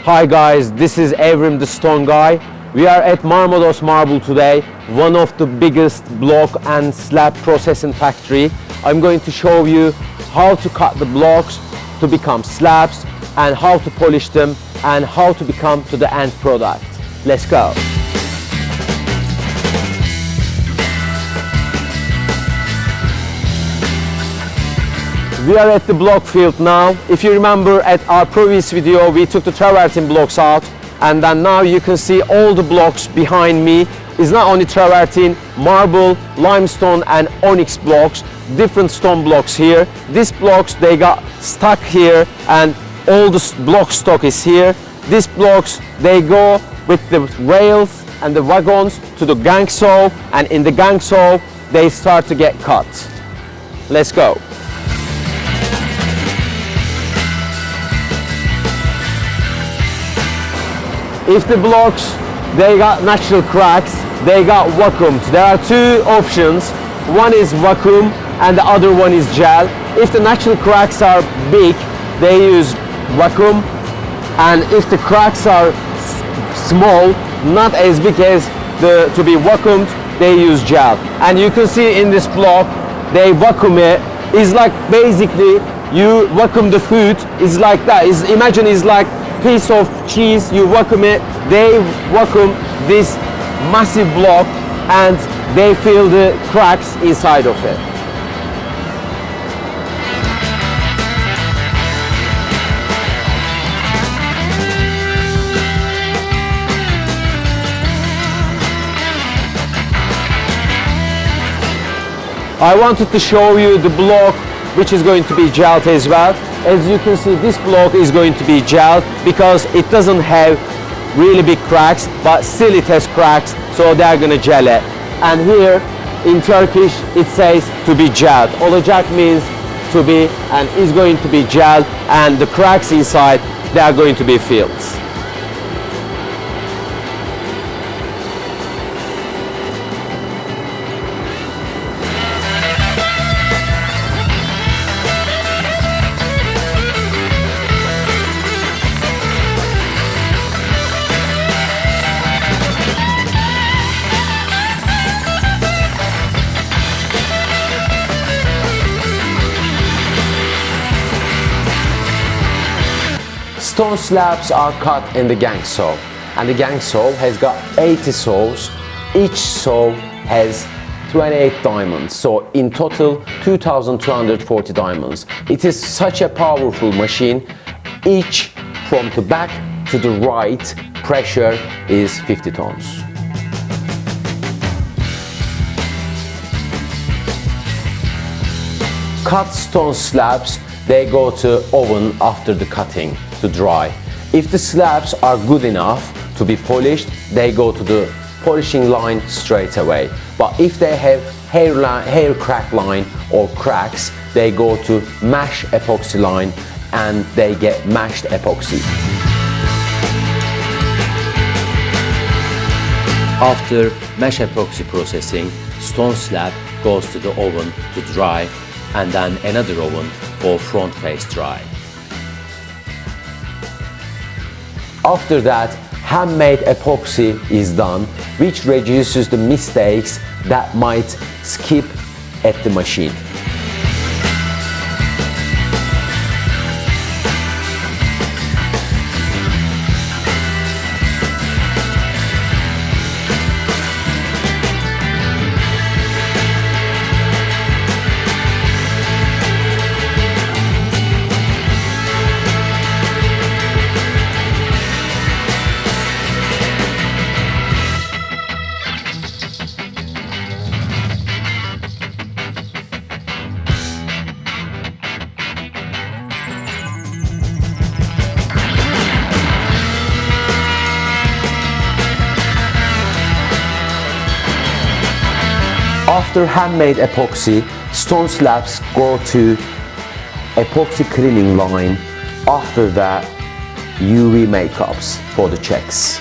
Hi guys, this is Evrim the Stone Guy. We are at Marmados Marble today, one of the biggest block and slab processing factory. I'm going to show you how to cut the blocks to become slabs and how to polish them and how to become to the end product. Let's go. We are at the block field now. If you remember at our previous video, we took the travertine blocks out, and then now you can see all the blocks behind me. It's not only travertine, marble, limestone and onyx blocks, different stone blocks here. These blocks, they got stuck here and all the block stock is here. These blocks, they go with the rails and the wagons to the gang saw, and in the gang saw, they start to get cut. Let's go. If the blocks, they got natural cracks, they got vacuumed. There are two options. One is vacuum and the other one is gel. If the natural cracks are big, they use vacuum. And if the cracks are small, not as big as to be vacuumed, they use gel. And you can see in this block, they vacuum it. It's like basically you vacuum the food. It's like that. Imagine it's like piece of cheese, you vacuum it, they vacuum this massive block and they fill the cracks inside of it. I wanted to show you the block which is going to be gelled as well. As you can see, this block is going to be gelled because it doesn't have really big cracks, but still it has cracks, so they're gonna gel it. And here in Turkish it says to be gelled. Olacak means to be, and is going to be gelled, and the cracks inside, they are going to be filled. Stone slabs are cut in the gang saw, and the gang saw has got 80 saws. Each saw has 28 diamonds, so in total 2240 diamonds. It is such a powerful machine. Each from the back to the right pressure is 50 tons. Cut stone slabs, they go to oven after the cutting to dry. If the slabs are good enough to be polished, they go to the polishing line straight away. But if they have hair crack line or cracks, they go to mash epoxy line and they get mashed epoxy. After mash epoxy processing, stone slab goes to the oven to dry, and then another oven for front face dry. After that, handmade epoxy is done, which reduces the mistakes that might skip at the machine. After handmade epoxy, stone slabs go to epoxy cleaning line. After that, UV makeups for the checks.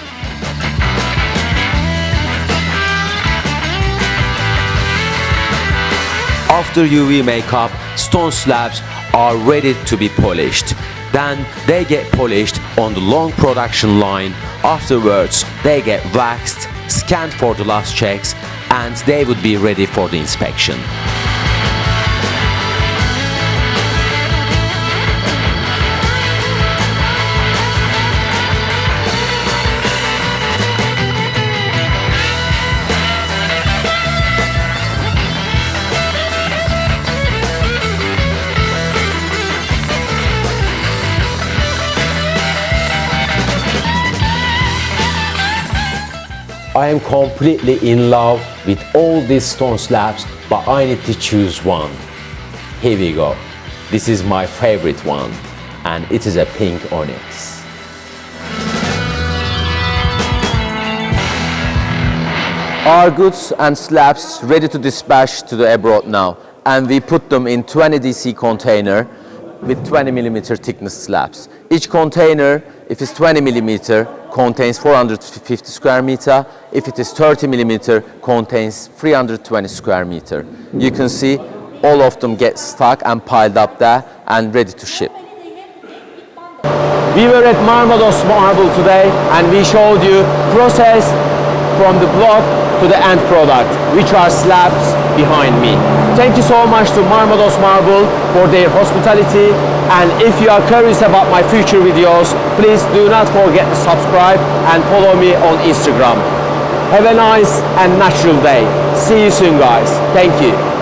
After UV makeup, stone slabs are ready to be polished. Then they get polished on the long production line. Afterwards, they get waxed, scanned for the last checks, and they would be ready for the inspection. I am completely in love with all these stone slabs, but I need to choose one. Here we go. This is my favorite one, and it is a pink onyx. Our goods and slabs ready to dispatch to the abroad now, and we put them in 20 DC container with 20 millimeter thickness slabs. Each container, if it's 20 millimeter, contains 450 square meter. If it is 30 millimeter, contains 320 square meter. You can see all of them get stuck and piled up there and ready to ship. We were at Marmados Marble today, and we showed you process from the block to the end product, which are slabs behind me. Thank you so much to Marmados Marble for their hospitality, and if you are curious about my future videos, please do not forget to subscribe and follow me on Instagram. Have a nice and natural day. See you soon, guys. Thank you.